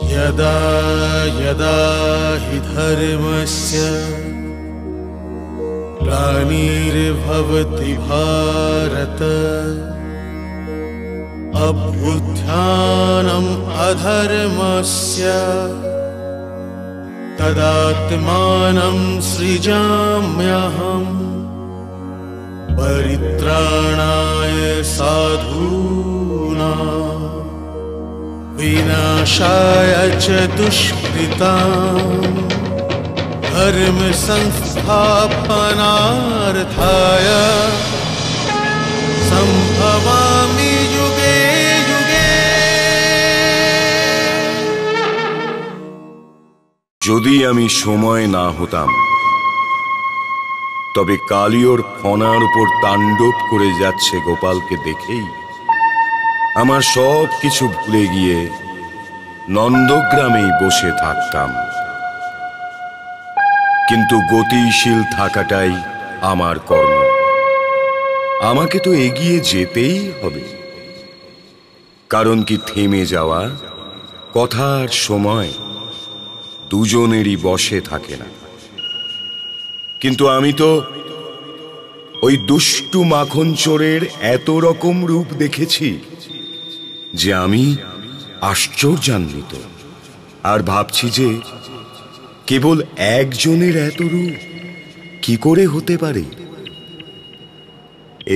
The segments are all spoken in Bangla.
यदा यदा हि धर्मस्य ग्लानिर्भवति भारत अभ्युत्थानम् अधर्मस्य तदात्मानं सृजाम्यहम् परित्राणाय साधूनां विनाशाय च दुष्कृतां धर्म संस्थापनार्थाय संभवामि युगे युगे। যদি আমি সময় না হতাম তবে কালিওর ফনার উপর তাণ্ডব করে যাচ্ছে গোপালকে দেখেই আমার সব কিছু ভুলে গিয়ে নন্দগ্রামেই বসে থাকতাম। কিন্তু গতিশীল থাকাটাই আমার কর্ম, আমাকে তো এগিয়ে যেতেই হবে। কারণ কি থেমে যাওয়া কথার সময় দুজনেরই বসে থাকে না। কিন্তু আমি তো ওই দুষ্টু মাখন চোরের এত রকম রূপ দেখেছি যে আমি আশ্চর্যান্বিত, আর ভাবছি যে কেবল একজনের এত রূপ কি করে হতে পারে।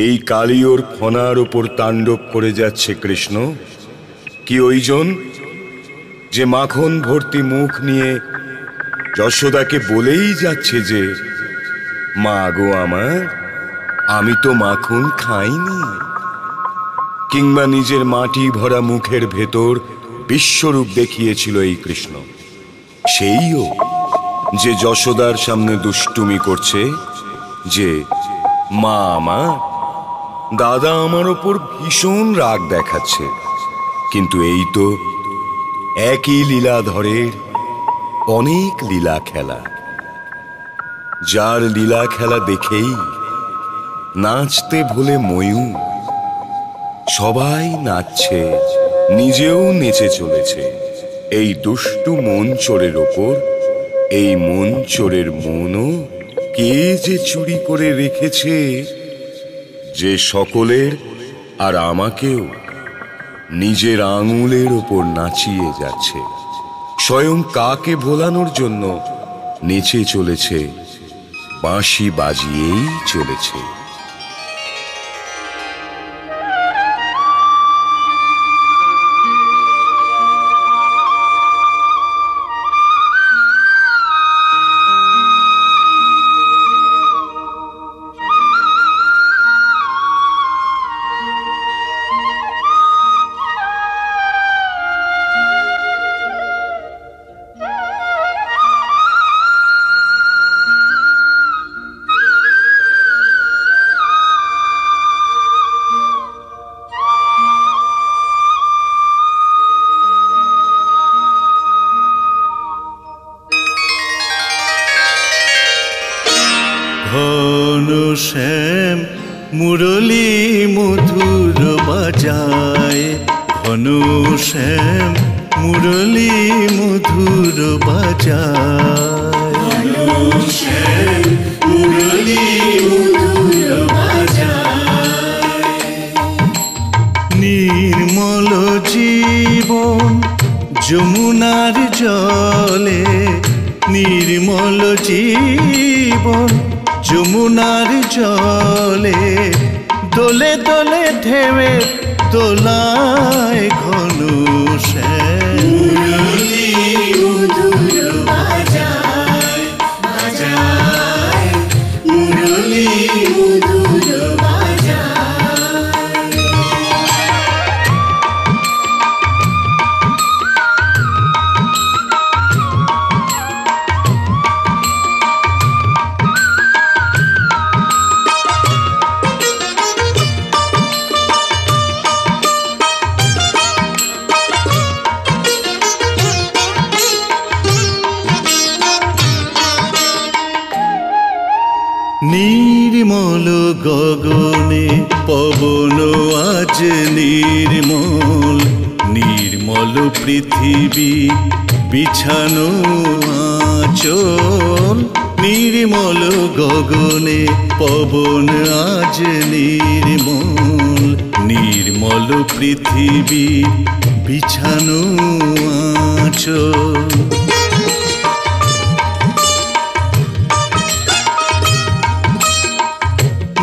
এই কালিওর ফনার উপর তাণ্ডব করে যাচ্ছে কৃষ্ণ কি ওইজন যে মাখন ভর্তি মুখ নিয়ে যশোদাকে বলেই যাচ্ছে যে মা গো আমার, আমি তো মাখন খাইনি। কিংবা নিজের মাটি ভরা মুখের ভেতর বিশ্বরূপ দেখিয়েছিল এই কৃষ্ণ, সেইও যে যশোদার সামনে দুষ্টুমি করছে যে মা আমার, দাদা আমার ওপর ভীষণ রাগ দেখাচ্ছে। কিন্তু এই তো একই লীলাধরের অনেক লীলা খেলা, যার লীলা খেলা দেখেই নাচতে ভুলে ময়ূর সবাই নাচছে, নিজেও নেচে চলেছে। এই দুষ্টু মন চোরের ওপর এই মন চোরের মনও কে যে চুরি করে রেখেছে, যে সকলের আর আমাকেও নিজের আঙুলের ওপর নাচিয়ে যাচ্ছে। স্বয়ং কাকে ভোলানোর জন্য নেচে চলেছে, বাঁশি বাজিয়েই চলেছে। শ্যাম মুরলী মধুর বাজায়, ঘন শ্যাম মুরলী মধুর বাজায়, শ্যাম মুরলী মধুর বাজায়। নির্মল জীবন যমুনার জলে, নির্মল জীবন যমুনার জলে, দোলে দোলে ঢেউয়ে দোলায় ঘন শ্যাম মুরলী মধুর বাজায়, বাজায় মুরলী মধুর বাজায়। নির্মল গগনে পবন আজ নির্মল, নির্মল পৃথিবী বিছানো আঁচল। নির্মল গগনে পবন আজ নির্মল, নির্মল পৃথিবী বিছানো আঁচল।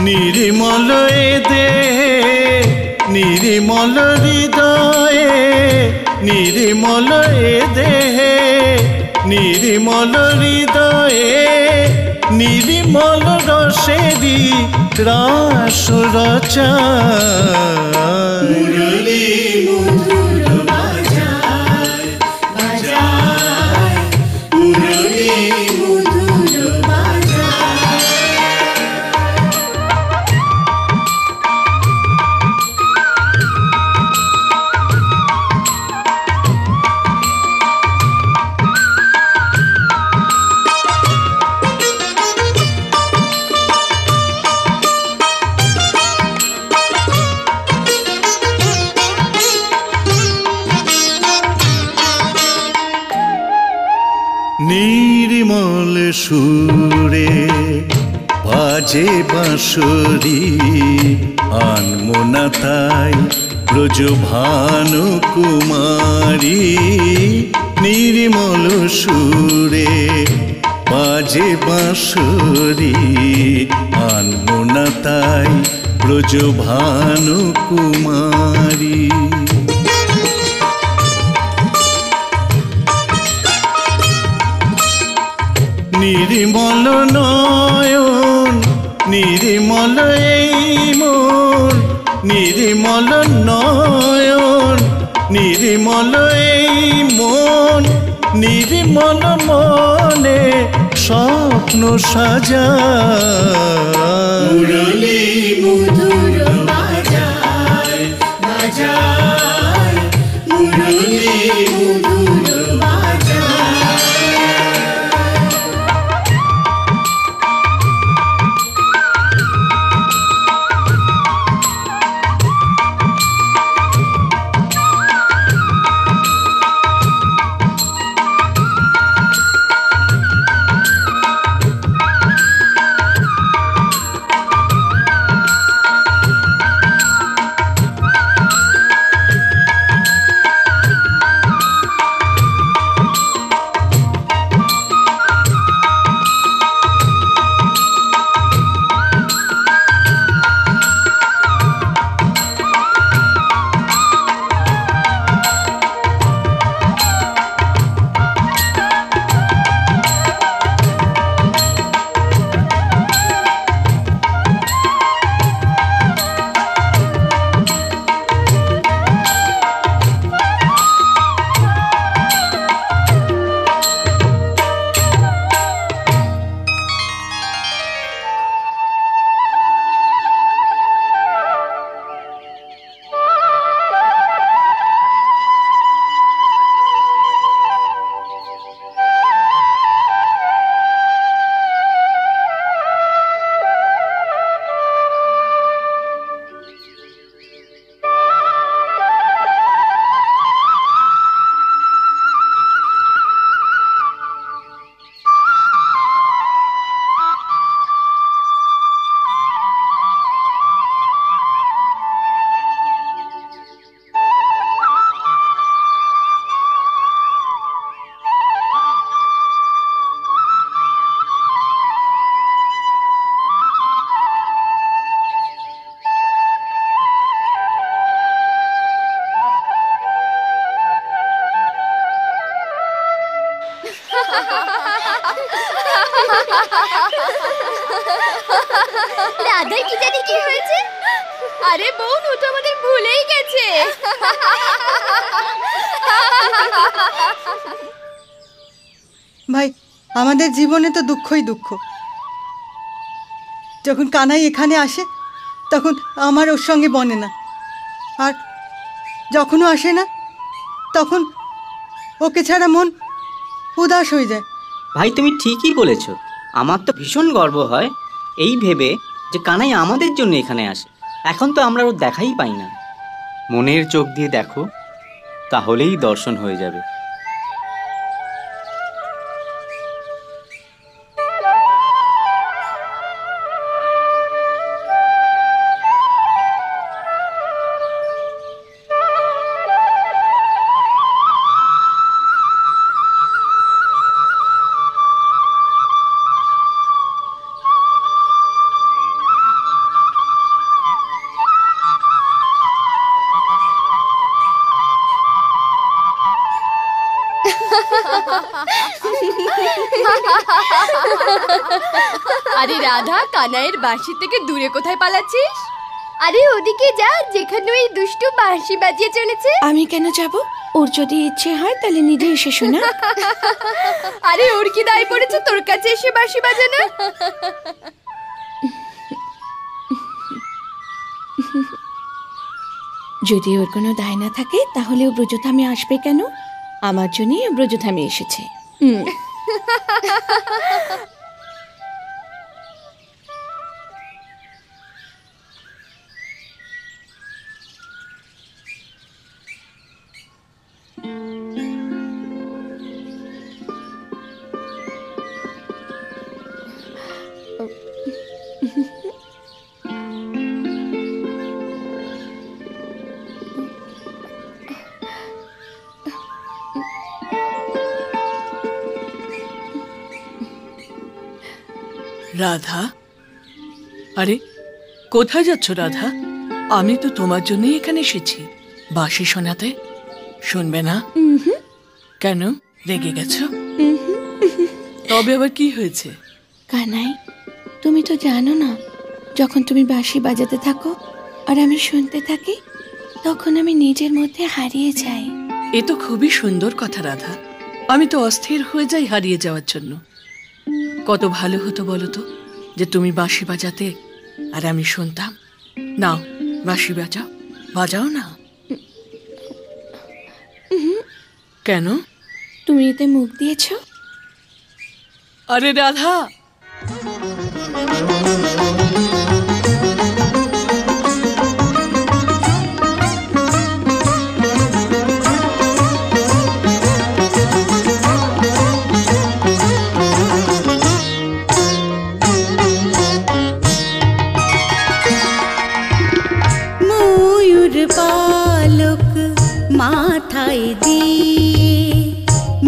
নির্মল এ দেহে নির্মল হৃদয়ে, নির্মল এ দেহে নির্মল হৃদয়ে, নির্মল রসেরি রাস রচায়। মুরলী মধুর বাজায় বাজায়, মুরলী মধুর বাজায়। নির্মল সুরে বাজে বাঁশরি, আনমনা তাই ব্রজ ভানু কুমারী। নির্মল সুরে বাজে বাঁশরি, আনমনা তাই ব্রজ ভানু কুমারী। নির্মল নয়ন নির্মল এই মন, নির্মল নয়ন নির্মল এই মন, নির্মল মনে স্বপ্ন সাজায়। মুরলী মধুর বাজায় বাজায়, মুরলী মধুর বাজায়। রাধার কি জানি কি হয়েছে? আরে বোন, ও তো আমাদের ভুলেই গেছে। ভাই, আমাদের জীবনে তো দুঃখই দুঃখ। যখন কানাই এখানে আসে তখন আমার ওর সঙ্গে বনে না, আর যখনও আসে না তখন ওকে ছাড়া মন উদাস হয়ে যায়। ভাই, তুমি ঠিকই বলেছ। আমার তো ভীষণ গর্ব হয় এই ভেবে যে কানাই আমাদের জন্য এখানে আসে। এখন তো আমরা ওর দেখাই পাই না। মনের চোখ দিয়ে দেখো, তাহলেই দর্শন হয়ে যাবে। আরে রাধা, কানাইয়ের বাঁশি থেকে দূরে কোথায় পালাচ্ছিস? আরে ওদিকে যা, যেখানে ওই দুষ্টু বাঁশি বাজিয়ে চলেছে। আমি কেন যাব? ওর যদি ইচ্ছে হয় তাহলে নিজে এসে শোনা। আরে ওর কি দায় পড়েছে তোর কাছে এসে বাঁশি বাজানো? যদি ওর কোনো দায় না থাকে তাহলে ও ব্রজধামে আসবে কেন? আমার জন্যই ও ব্রজধামে এসেছে। রাধা, আরে কোথায় যাচ্ছ রাধা? আমি তো তোমার জন্যই এখানে এসেছি বাঁশি শোনাতে। শুনবে না? কেন, রেগে গেছো? তবে আবার কি হয়েছে? কানাই, তুমি তো জানো না, যখন তুমি বাঁশি বাজাতে থাকো আর আমি শুনতে থাকি তখন আমি নিজের মধ্যে হারিয়ে যাই। এ তো খুবই সুন্দর কথা রাধা। আমি তো অস্থির হয়ে যাই হারিয়ে যাওয়ার জন্য। কত ভালো হতো বলো তো যে তুমি বাঁশি বাজাতে আর আমি শুনতাম। নাও বাঁশি বাজাও, বাজাও না। কেন? তুমি এতে মুখ দিয়েছ? আরে রাধা, পালক মাথায় দিয়ে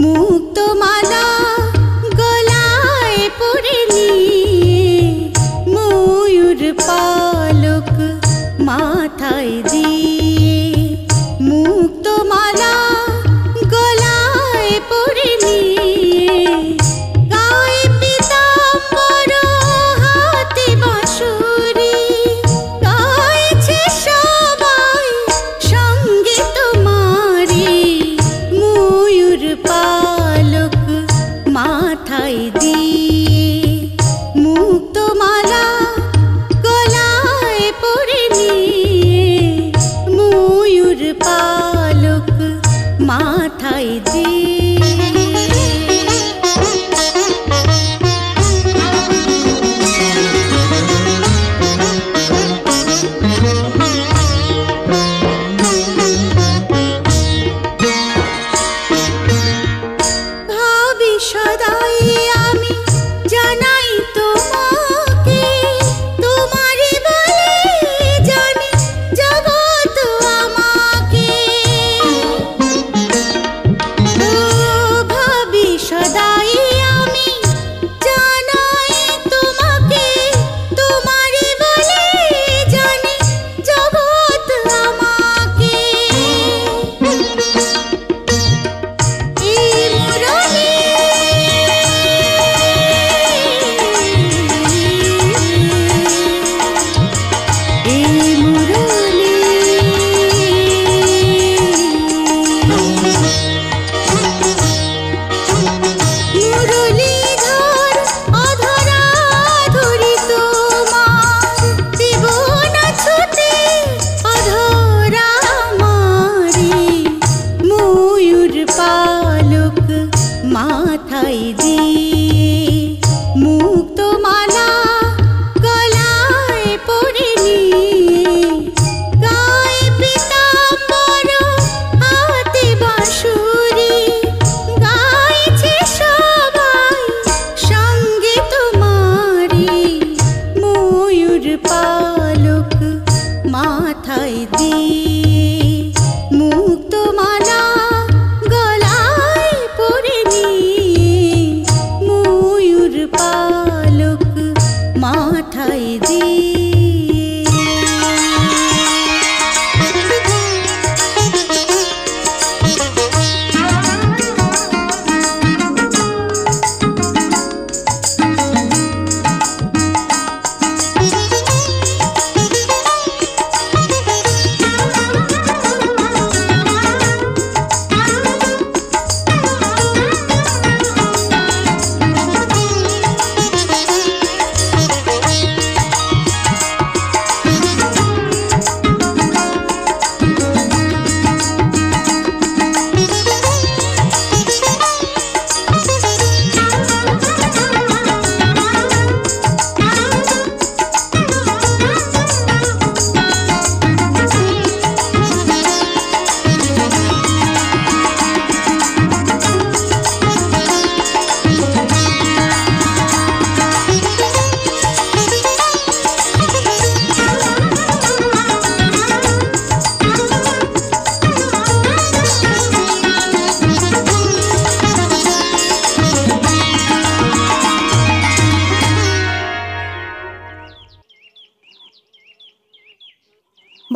মুক্তমালা গলায় পরে নিয়ে, ময়ূর পালক মাথায় দিয়ে মুক্তমালা গলায় পরে নিয়ে, গায়ে পীতাম্বর হাতে বাঁশরি, গাইছে সবাই সঙ্গে তোমারে, ময়ূর পালক মাথায় দিয়ে মুক্তমালা গলায় পরে নিয়ে, ময়ূর পালক মাথায় দিয়ে। ভাবি সদাই আমি জানাই তোমাকে, তোমারই বলে জানি জগৎ আমাকে। ও ভাবি সদাই আমি জানাই তোমাকে, তোমারই বলে জানি জগৎ আমাকে। এই মুরলী মুরলীধর অধরা ধরি তোমার, দেব না ছুটে অধরা মারি, ময়ূর পালক মাথায় দিয়ে মুক্তমালা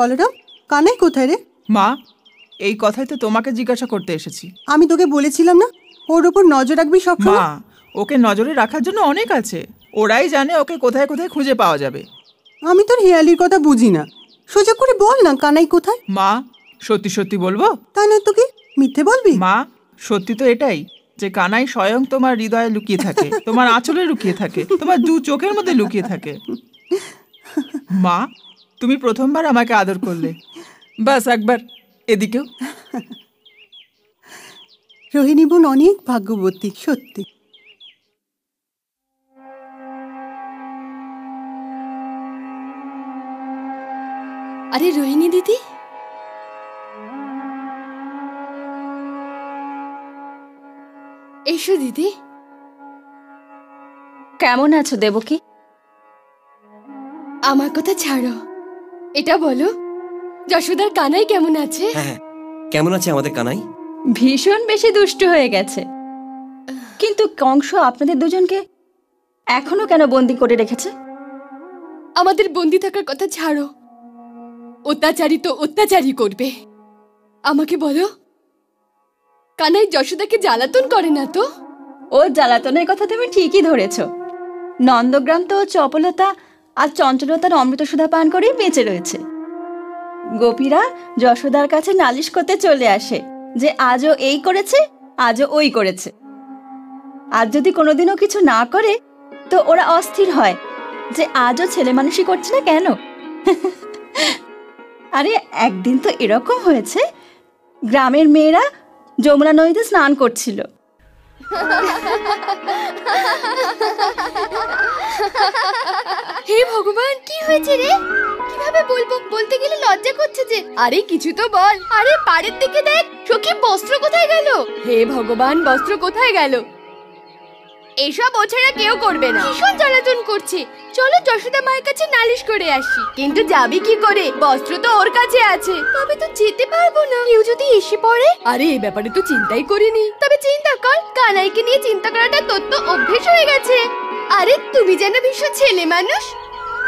বলরাম, কানাই কোথায় রে? মা, এই কথাই তো তোমাকে জিজ্ঞাসা করতে এসেছি। আমি তোকে বলেছিলাম না ওর উপর নজর রাখবি সব। মা, ওকে নজরে রাখার জন্য অনেক আছে, ওরাই জানে ওকে কোথায় কোথায় খুঁজে পাওয়া যাবে। আমি তোর হেয়ালির কথা বুঝি না, সোজা করে বল না কানাই কোথায়। মা, সত্যি সত্যি বলবো? তা নয় তো কি, মিথ্যে বলবি? মা, সত্যি তো এটাই যে কানাই স্বয়ং তোমার হৃদয়ে লুকিয়ে থাকে, তোমার আঁচলে লুকিয়ে থাকে, তোমার দু চোখের মধ্যে লুকিয়ে থাকে। মা, তুমি প্রথমবার আমাকে আদর করলে, বাস একবার এদিকেও। রোহিণী বোন অনেক ভাগ্যবতী, সত্যি। আরে রোহিণী দিদি, এসো দিদি। কেমন আছো দেবকী? আমার কথা ছাড়ো, এটা বলো যশোদার কানাই কেমন আছে? হ্যাঁ, কেমন আছে আমাদের কানাই? ভীষণ বেশি দুষ্ট হয়ে গেছে। কিন্তু কংস আপনাদের দুজনকে এখনো কেন বন্দি করে রেখেছে? আমাদের বন্দি থাকার কথা ছাড়ো, অত্যাচারী তো অত্যাচারী করবে। আমাকে বলো, কানাই যশোদাকে জ্বালাতন করে না তো? ও জ্বালাতনের কথা তুমি ঠিকই ধরেছ। নন্দগ্রাম তো চপলতা আর চঞ্চলতার অমৃত সুধা পান করেই বেঁচে রয়েছে। গোপীরা যশোদার কাছে নালিশ করতে চলে আসে যে আজও এই করেছে, আজও ওই করেছে। আর যদি কোনোদিনও কিছু না করে তো ওরা অস্থির হয় যে আজও ছেলে মানুষই করছে না কেন। আরে একদিন তো এরকম হয়েছে, গ্রামের মেয়েরা যমুনা নদীতে স্নান করছিল। হে ভগবান, কি হয়েছে রে? কিভাবে বলবো, বলতে গেলে লজ্জা করছে যে। আরে কিছু তো বল। আরে পাড়ের দিকে দেখ, সখী বস্ত্র কোথায় গেল? হে ভগবান, বস্ত্র কোথায় গেল? এসব ওছাড়া কেউ করবে না। ভীষণ জ্বালাতন করছে। চলো যশোদা মায়ের কাছে নালিশ করে আসি। কিন্তু যাবি কি করে? বস্ত্র তো ওর কাছে আছে। তবে তো যেতে পারবো না, কেউ যদি এসে পড়ে। আরে এই ব্যাপারে তো চিন্তাই করিনি। তবে চিন্তা কর, কানাইকে নিয়ে চিন্তা করাটা তোর তো অভ্যেস হয়ে গেছে। আরে তুমি যেন ভীষণ ছেলে মানুষ।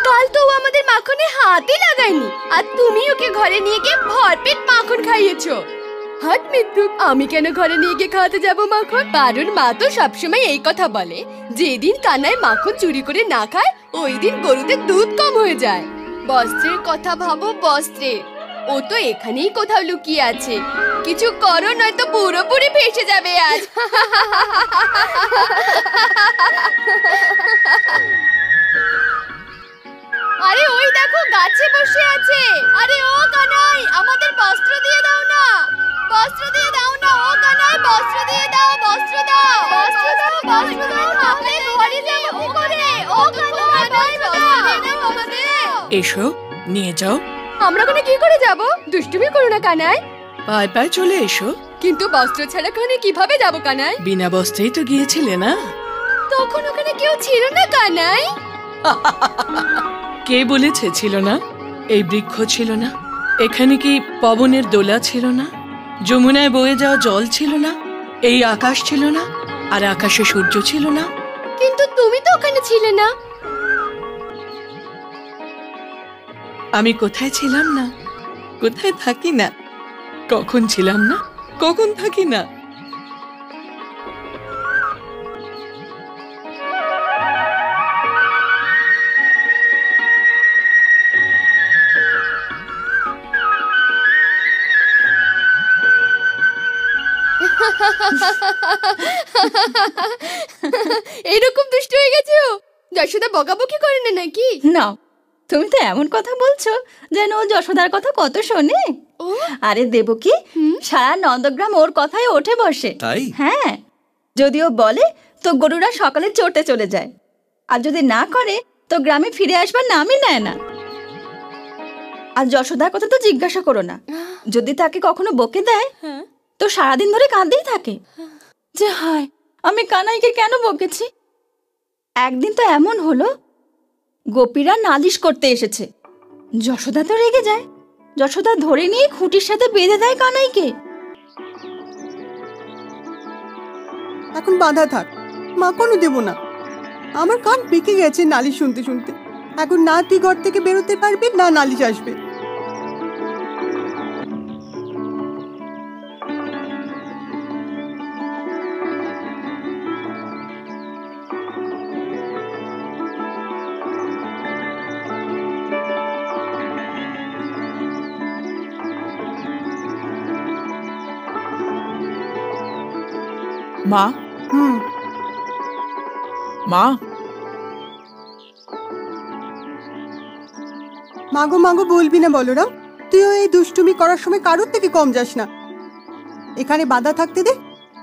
কাল তো ও আমাদের মাখনে হাতই লাগায়নি, আর তুমি ওকে ঘরে নিয়ে গিয়ে ভরপেট মাখন খাইয়েছো। হাট মৃত্যু, আমি কেন ঘরে নিয়ে গিয়ে খাওয়াতে যাবো মাখন? কারণ মা তো সবসময় এই কথা বলে, যেদিন কানাই মাখন চুরি করে না খায় ওই দিন গরুতে দুধ কম হয়ে যায়। বস্ত্রের কথা ভাবো, বস্ত্রের। ও তো এখানেই কোথাও লুকিয়ে আছে। কিছু করো, নয়তো পুরোপুরি ফেসে যাবে আজ। আরে ওই দেখো, গাছে বসে আছে। আরে ও কানাই, আমাদের বস্ত্র দিয়ে দাও না, বস্ত্র দিয়ে দাও না। ও কানাই, বস্ত্র দিয়ে দাও, বস্ত্র দাও, বস্ত্র দাও, বস্ত্র দাও। তাহলে ঘরে যাবো কি করে? ও কানাই, বস্ত্র দিয়ে দাও আমাদের। এসো, নিয়ে যাও। আমরা ওখানে কি করে যাব? দুষ্টুমি করো না কানাই। পায়ে পায়ে চলে এসো। কিন্তু বস্ত্র ছাড়া ওখানে কিভাবে যাব কানাই? বিনা বস্ত্রেই তো গিয়েছিলে না? তখন ওখানে কেউ ছিল না কানাই। কে বলেছে ছিল না? এই বৃক্ষ ছিল না? এখানে কি পবনের দোলা ছিল না? যমুনায় বয়ে যাওয়া জল ছিল না? এই আকাশ ছিল না? আর আকাশে সূর্য ছিল না? কিন্তু তুমি তো ওখানে ছিলে না। আমি কোথায় ছিলাম না? কোথায় থাকি না? কখন ছিলাম না? কখন থাকি না? এরকম দুষ্ট হয়ে গেছো? যশোদা বকাবকি করে না নাকি? না, তুমি তো এমন কথা বলছো যেন ও যশোদার কথা কত শোনে। আরে দেবকী, সারা নন্দগ্রাম ওর কথায় ওঠে বসে। তাই? হ্যাঁ, যদিও বলে তো গরুরা সকালে চড়তে চলে যায়, আর যদি না করে তো গ্রামে ফিরে আসবার নামই নেয় না। আর যশোদার কথা তো জিজ্ঞাসা করো না, যদি তাকে কখনো বকে দেয় তো সারাদিন ধরে কাঁদতেই থাকে যে হায়, আমি কানাইকে কেন বকেছি। একদিন তো এমন হলো, গোপীরা নালিশ করতে এসেছে। যশোদা তো রেগে যায়, যশোদা ধরে নিয়ে খুঁটির সাথে বেঁধে দেয় কানাইকে। এখন বাঁধা থাক, মাখনও দেব না। আমার কান পেকে গেছে নালিশ শুনতে শুনতে। এখন না তুই ঘর থেকে বেরোতে পারবি, না নালিশ আসবে। মা, মা, মাগো মাগো বলবি না বলরাম, তুইও এই দুষ্টুমি করার সময় কারোর থেকে কম যাস না। এখানে বাঁধা থাকতে দে,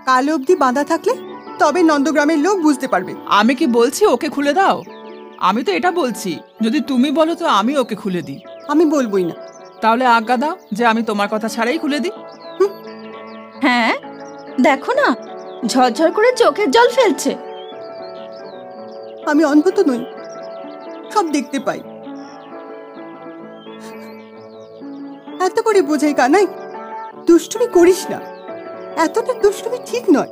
কাল অবধি বাঁধা থাকলে তবে নন্দগ্রামের লোক বুঝতে পারবে। আমি কি বলছি ওকে খুলে দাও? আমি তো এটা বলছি, যদি তুমি বলো তো আমি ওকে খুলে দিই। আমি বলবোই না। তাহলে আজ্ঞা দাও যে আমি তোমার কথা ছাড়াই খুলে দিই। হ্যাঁ, দেখো না, ঝরঝর করে চোখের জল ফেলছে। আমি অন্ধ তো নই, সব দেখতে পাই। এত করে বোঝাই কানাই, দুষ্টুমি করিস না, এতটা দুষ্টুমি ঠিক নয়।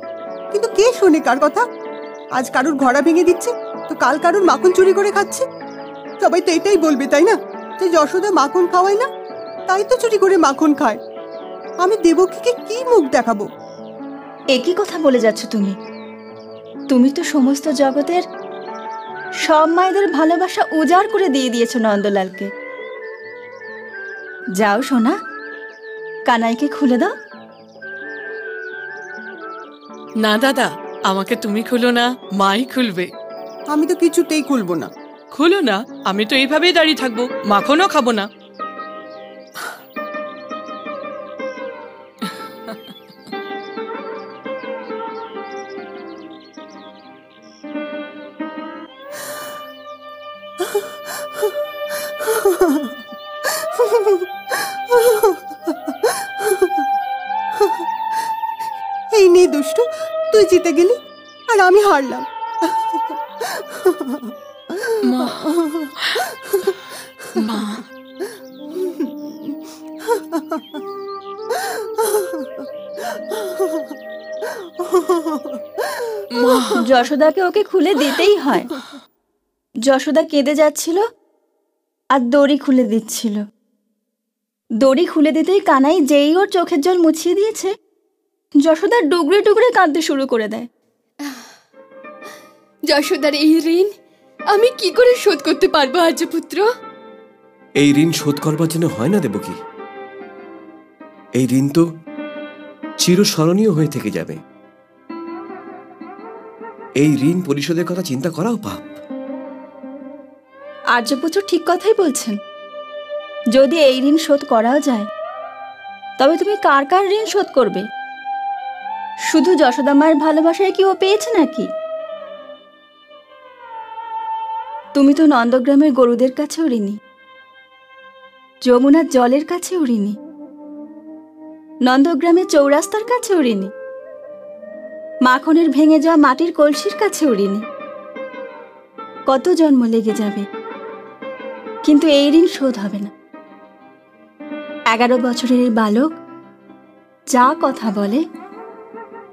কিন্তু কে শোনে কার কথা? আজ কারুর ঘোড়া ভেঙে দিচ্ছে তো কাল কারুর মাখন চুরি করে খাচ্ছে। সবাই তো এটাই বলবে, তাই না, যে যশোদা মাখন খাওয়ায় না, তাই তো চুরি করে মাখন খায়। আমি দেবকীকে কি মুখ দেখাবো? একই কথা বলে যাচ্ছ তুমি। তুমি তো সমস্ত জগতের সব মায়েদের ভালোবাসা উজাড় করে দিয়ে দিয়েছো নন্দলালকে। যাও সোনা, কানাইকে খুলে দাও। না দাদা, আমাকে তুমি খুলো না, মাই খুলবে। আমি তো কিছুতেই খুলবো না। খুলো না, আমি তো এইভাবেই দাঁড়িয়ে থাকবো, মাখনও খাবো না। এই নে দুষ্টু, তুই জিতে গেলি আর আমি হারলাম। মা, মা, যশোদাকে ওকে খুলে দিতেই হয়। যশোদা কেঁদে যাচ্ছিল আর দড়ি খুলে দিচ্ছিল। দড়ি খুলে দিতেই কানাই যেই ওর চোখের জল মুছিয়ে দিয়েছে, যশোদা ডুগরে ডুগরে কাঁদতে শুরু করে দেয়। যশোদার এই ঋণ আমি কি করে শোধ করতে পারবো আর্যপুত্র? এই ঋণ শোধ করবার জন্য হয় না দেবকী। এই ঋণ তো চিরস্মরণীয় হয়ে থেকে যাবে। এই ঋণ পরিশোধের কথা চিন্তা করাও পাপ। আর্যপুত্র ঠিক কথাই বলছেন। যদি এই ঋণ শোধ করাও যায়, তবে তুমি কার কার ঋণ শোধ করবে? শুধু যশোদা মায়ের ভালোবাসায় কি ও পেয়েছে নাকি? তুমি তো নন্দগ্রামের গরুদের কাছেও ঋণী, যমুনার জলের কাছেও ঋণী, নন্দগ্রামের চৌরাস্তার কাছেও ঋণী, মাখনের ভেঙে যাওয়া মাটির কলসির কাছেও ঋণী। কত জন্ম লেগে যাবে, কিন্তু এই ঋণ শোধ হবে না। 11 বছরের এই বালক যা কথা বলে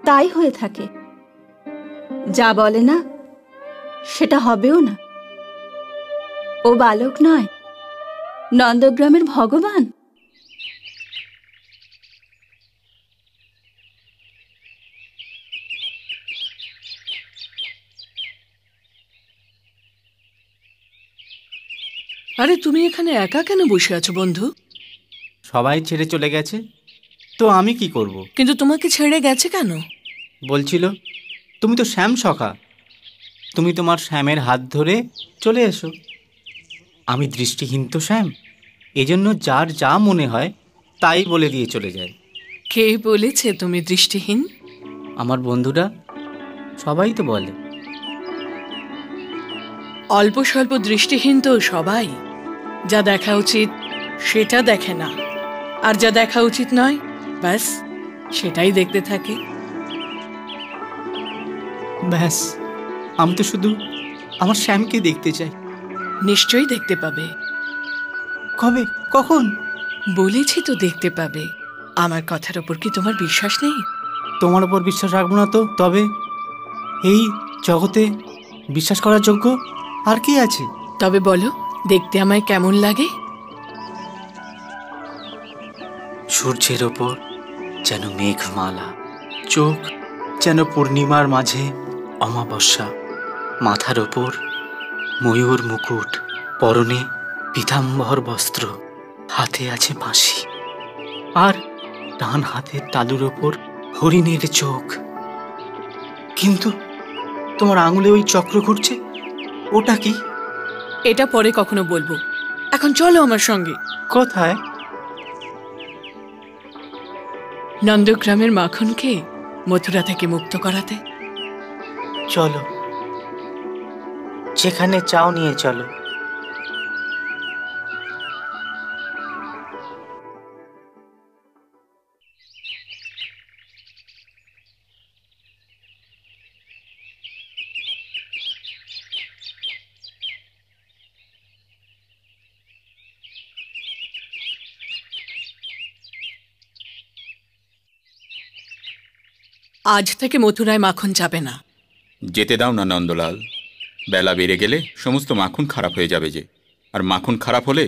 তাই হয়ে থাকে, যা বলে না সেটা হবেও না। ও বালক নয়, নন্দগ্রামের ভগবান। আরে তুমি এখানে একা কেন বসে আছো বন্ধু? সবাই ছেড়ে চলে গেছে তো আমি কি করব? কিন্তু তোমাকে ছেড়ে গেছে কেন? বলছিল তুমি তো শ্যাম সখা, তুমি তোমার শ্যামের হাত ধরে চলে এসো। আমি দৃষ্টিহীন তো শ্যাম, এজন্য যার যা মনে হয় তাই বলে দিয়ে চলে যায়। কে বলেছে তুমি দৃষ্টিহীন? আমার বন্ধুরা সবাই তো বলে। অল্প স্বল্প দৃষ্টিহীন তো সবাই। যা দেখা উচিত সেটা দেখে না, আর যা দেখা উচিত নয় ব্যাস সেটাই দেখতে থাকে। ব্যাস, আমি তো শুধু আমার শ্যামকে দেখতে চাই। নিশ্চয়ই দেখতে পাবে। কবে, কখন? বলেছি তো দেখতে পাবে। আমার কথার ওপর কি তোমার বিশ্বাস নেই? তোমার ওপর বিশ্বাস রাখবো না তো তবে এই জগতে বিশ্বাস করার যোগ্য আর কি আছে? তবে বলো, দেখতে আমায় কেমন লাগে? সূর্যের ওপর যেন মেঘমালা, চোখ যেন পূর্ণিমার মাঝে অমাবস্যা, মাথার ওপর ময়ূর মুকুট, পরনে পীতাম্বর বস্ত্র, হাতে আছে বাঁশি, আর ডান হাতের তালুর ওপর হরিণের চোখ। কিন্তু তোমার আঙুলে ওই চক্র ঘুরছে, ওটা কি? এটা পরে কখনো বলবো, এখন চলো আমার সঙ্গে। কোথায়? নন্দগ্রামের মাখনকে মথুরা থেকে মুক্ত করাতে। চলো, যেখানে চাও নিয়ে চলো। আজ থেকে মথুরায় মাখন যাবে না। যেতে দাও না নন্দলাল, বেলা বেড়ে গেলে সমস্ত মাখন খারাপ হয়ে যাবে যে, আর মাখন খারাপ হলে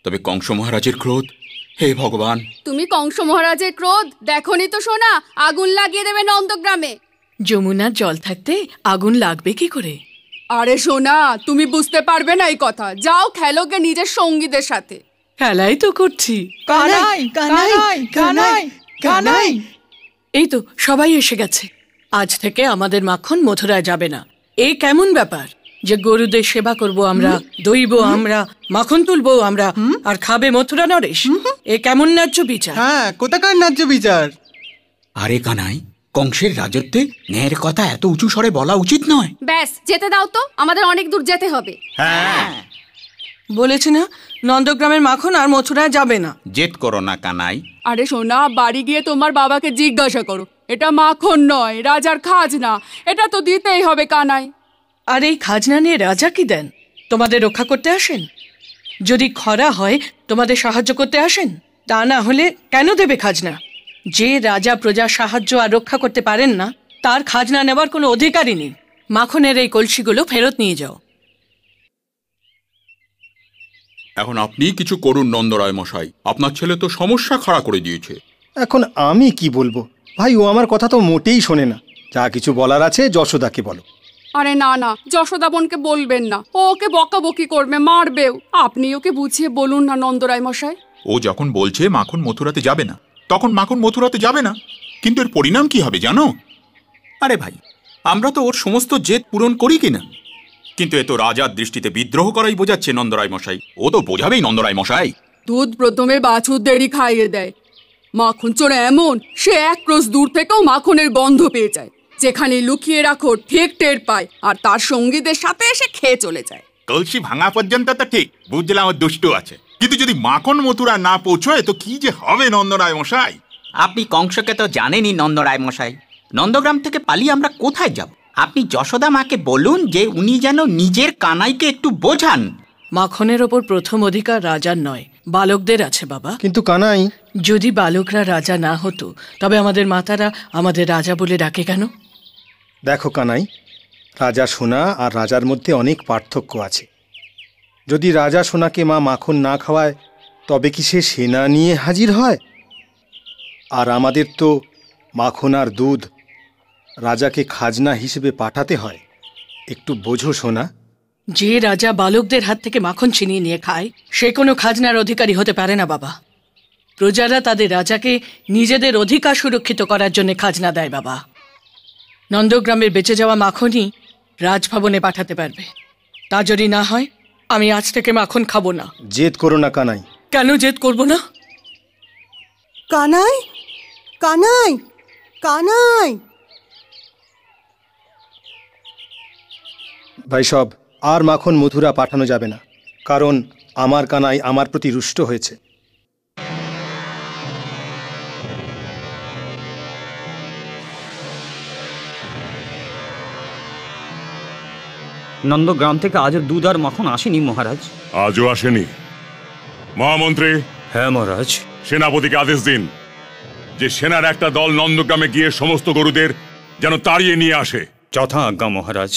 তবে কংস মহারাজের ক্রোধ। হে ভগবান! তুমি কংস মহারাজের ক্রোধ দেখনি তো সোনা, আগুন লাগিয়ে দেবে নন্দগ্রামে। যমুনার জল থাকতে আগুন লাগবে কি করে? আরে সোনা, তুমি বুঝতে পারবে না এই কথা। যাও খেলোগে নিজের সঙ্গীদের সাথে। খেলাই তো করছি। কানাই কানাই কানাই কানাই। এই তো সবাই এসে গেছে। আজ থেকে আমাদের মাখন মথুরায় যাবে না। এই কেমন ব্যাপার যে গরুদের সেবা করব আমরা, দইব আমরা, মাখন তুলবো আমরা, আর খাবে মথুরা নরেশ? এ কেমন ন্যায্য বিচার? হ্যাঁ, কোথাকার ন্যায্য বিচার? আরে কানাই, কংসের রাজত্বে ন্যায়ের কথা এত উঁচু স্বরে বলা উচিত নয়। ব্যাস, যেতে দাও তো, আমাদের অনেক দূর যেতে হবে। হ্যাঁ, বলেছি না নন্দগ্রামের মাখন আর মথুরায় যাবে না। জেদ করো না কানাই। আরে সোনা, বাড়ি গিয়ে তোমার বাবাকে জিজ্ঞাসা করো। এটা মাখন নয়, রাজার খাজনা, এটা তো দিতেই হবে কানাই। আর এই খাজনা নিয়ে রাজা কি দেন? তোমাদের রক্ষা করতে আসেন? যদি খরা হয় তোমাদের সাহায্য করতে আসেন? তা না হলে কেন দেবে খাজনা? যে রাজা প্রজার সাহায্য আর রক্ষা করতে পারেন না, তার খাজনা নেবার কোনো অধিকারই নেই। মাখনের এই কলসিগুলো ফেরত নিয়ে যাও। এখন আপনি কিছু করুন নন্দরায় মশাই, আপনার ছেলে তো সমস্যা খাড়া করে দিয়েছে। এখন আমি কি বলবো ভাই, ও আমার কথা তো মোটেই শোনে না। যা কিছু বলার আছে যশোদাকে বলো। আরে না না, যশোদা বোনকে বলবেন না, ও ওকে বকাবকি করবে, মারবেও। আপনি ওকে বুঝিয়ে বলুন না নন্দরায় মশাই। ও যখন বলছে মাখন মথুরাতে যাবে না, তখন মাখন মথুরাতে যাবে না, কিন্তু এর পরিণাম কি হবে জানো? আরে ভাই, আমরা তো ওর সমস্ত জেদ পূরণ করি কিনা, কিন্তু এ তো রাজার দৃষ্টিতে বিদ্রোহ করাই বোঝাচ্ছে নন্দরায় মশাই। ও তো বোঝাবেই নন্দরায় মশাই। দুধ প্রথমে বাছুরদেরই খাইয়ে দেয়। মাখন চোর এমন, সে এক ক্রোশ দূর থেকেও মাখনের গন্ধ পেয়ে যায়। যেখানে লুকিয়ে রাখো ঠিক টের পায়, আর তার সঙ্গীদের সাথে এসে খেয়ে চলে যায়। কলসি ভাঙা পর্যন্ত তো ঠিক বুঝলাম, ওর দুষ্টু আছে, কিন্তু যদি মাখন মথুরা না পৌঁছয় তো কি যে হবে নন্দরায় মশাই? আপনি কংসকে তো জানেনই নন্দরায় মশাই। নন্দগ্রাম থেকে পালিয়ে আমরা কোথায় যাব? আপনি যশোদা মাকে বলুন যে উনি যেন নিজের কানাইকে একটু বোঝান। মাখনের ওপর প্রথম অধিকার রাজার নয়, বালকদের আছে বাবা। কিন্তু কানাই, যদি বালকরা রাজা না হতো তবে আমাদের মাতারা আমাদের রাজা বলে ডাকে কেন? দেখো কানাই, রাজা সোনা আর রাজার মধ্যে অনেক পার্থক্য আছে। যদি রাজা সোনাকে মা মাখন না খাওয়ায় তবে কি সে সেনা নিয়ে হাজির হয়? আর আমাদের তো মাখন আর দুধ রাজাকে খাজনা হিসেবে পাঠাতে হয়। একটু বোঝো সোনা। যে রাজা বালকদের হাত থেকে মাখন ছিনিয়ে নিয়ে খায় সে কোনো খাজনার অধিকারী হতে পারে না বাবা। প্রজারা তাদের রাজাকে নিজেদের অধিকার সুরক্ষিত করার জন্য খাজনা দেয় বাবা। নন্দগ্রামের বেঁচে যাওয়া মাখনই রাজভবনে পাঠাতে পারবে। তা যদি না হয় আমি আজ থেকে মাখন খাবো না। জেদ করো না কানাই। কেন জেদ করব না? কানাই, কানাই, কানাই। ভাই সব, আর মাখন মথুরা পাঠানো যাবে না, কারণ আমার কানাই আমার প্রতি রুষ্ট হয়েছে। নন্দগ্রাম থেকে আজও দুধ আর মাখন আসেনি মহারাজ। আজও আসেনি? মহামন্ত্রী। হ্যাঁ মহারাজ। সেনাপতিকে আদেশ দিন যে সেনার একটা দল নন্দগ্রামে গিয়ে সমস্ত গরুদের যেন তাড়িয়ে নিয়ে আসে। যথা আজ্ঞা মহারাজ।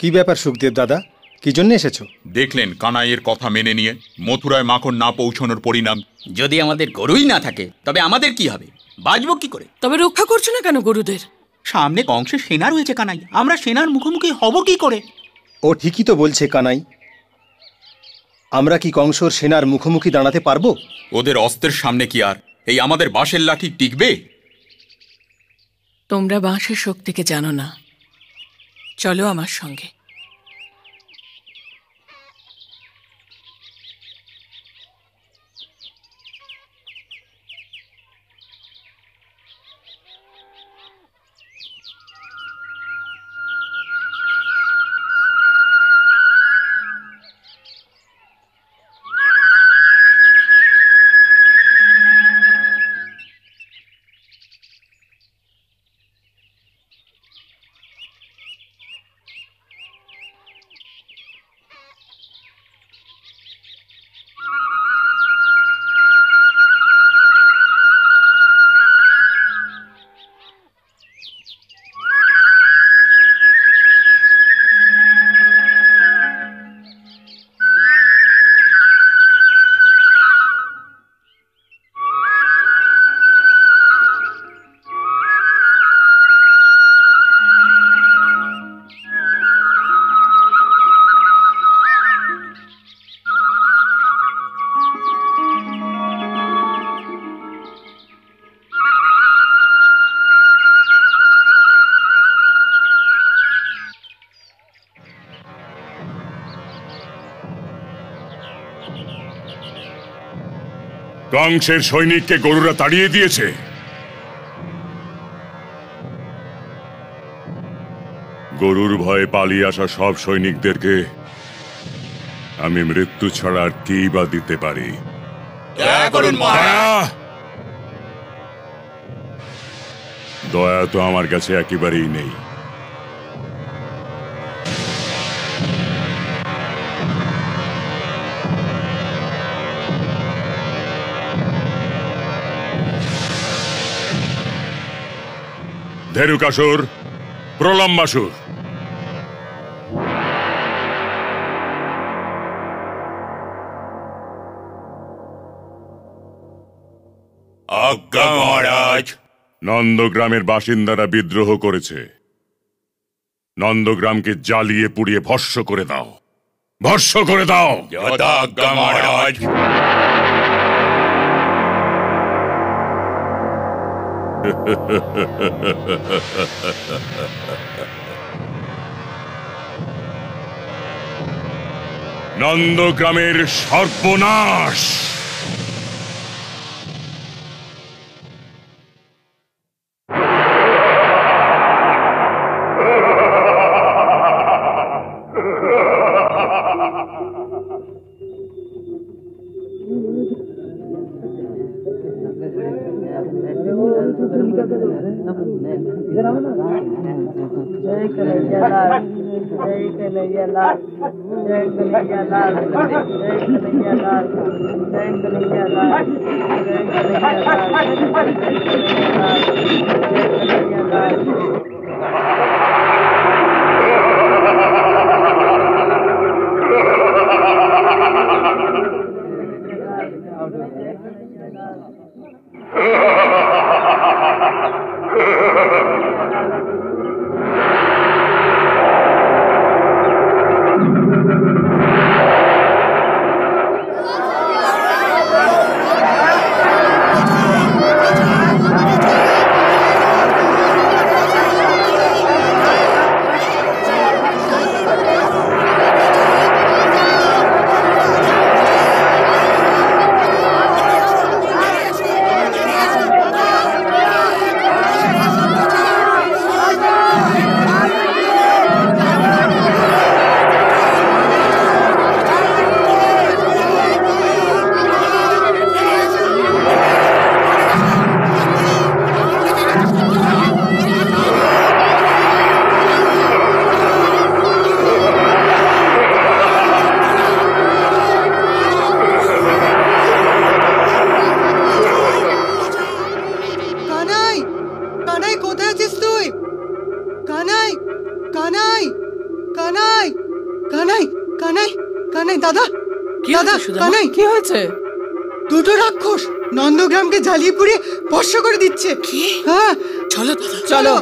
কি ব্যাপার সুখদেব দাদা, কি জন্য এসেছো? দেখলেন কানাইয়ের কথা মেনে নিয়ে মথুরায় মাখন না পৌঁছানোর পরিণাম। যদি আমাদের গরুই না থাকে তবে আমাদের কি হবে? বাঁচবো কি করে? তবে রক্ষা করছো না কেন গরুদের? সামনে কংসের সেনা রয়েছে কানাই, আমরা সেনার মুখোমুখি হব কি করে? ও ঠিকই তো বলছে কানাই, আমরা কি কংসর সেনার মুখোমুখি দাঁড়াতে পারবো? ওদের অস্ত্রের সামনে কি আর এই আমাদের বাঁশের লাঠি টিকবে? তোমরা বাঁশের শক্তিকে জানো না, চলো আমার সঙ্গে। কংসের সৈনিককে গরুরা তাড়িয়ে দিয়েছে। গরুর ভয়ে পালিয়ে আসা সব সৈনিকদেরকে আমি মৃত্যু ছাড়া আর কি বা দিতে পারি? দয়া তো আমার কাছে একেবারেই নেই। ধেনুকাসুর, প্রলম্বাসুর, আজ্ঞা মহারাজ। নন্দগ্রামের বাসিন্দারা বিদ্রোহ করেছে। নন্দগ্রামকে জ্বালিয়ে পুড়িয়ে ভস্ম করে দাও, ভস্ম করে দাও। যথা আজ্ঞা মহারাজ। নন্দগ্রামের সর্বনাশ। কানাই কানাই কানাই কানাই দাদা, কি দাদা হয়েছে সুদামা? কানাই, কি হয়েছে? দুটো রাক্ষস নন্দগ্রামকে জ্বালিয়ে পুড়িয়ে ভস্ম করে দিচ্ছে। কি? হ্যাঁ, চলো দাদা, চলো।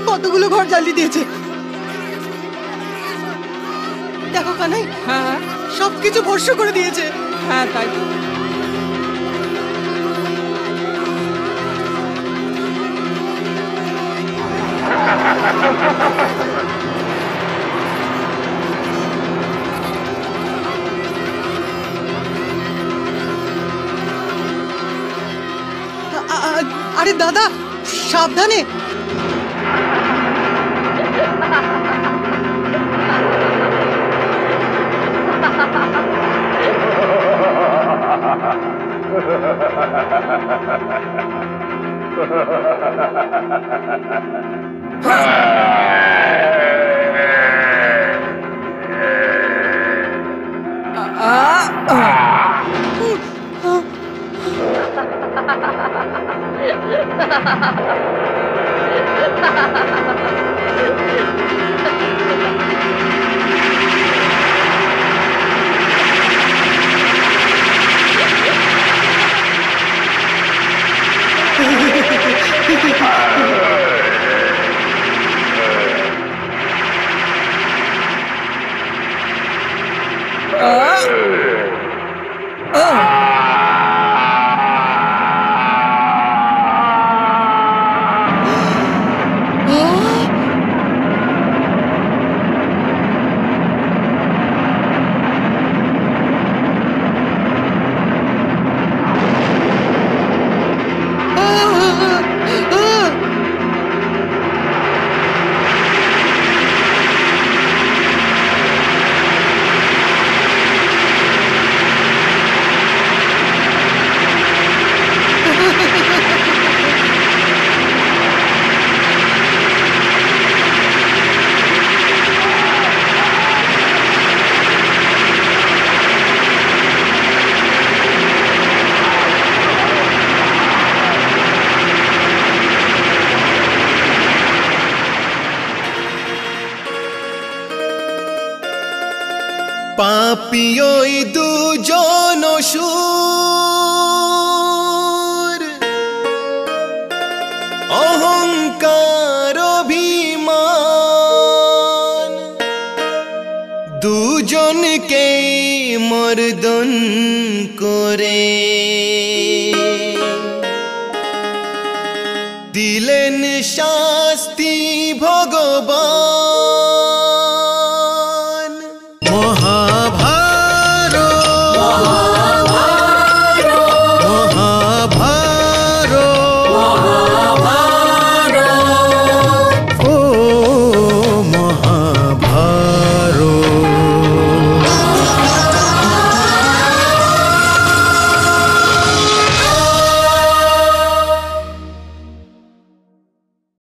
কতগুলো ঘর জ্বালিয়ে দিয়েছে দেখো কানাই। হ্যাঁ সবকিছু ভস্ম করে দিয়েছে। হ্যাঁ তাই তো। আরে দাদা সাবধানে। পাপী ওই দুজন অসুর, অহংকার অভিমান, দুজনকে মর্দন করে দিলেন শাস্তি ভগবান।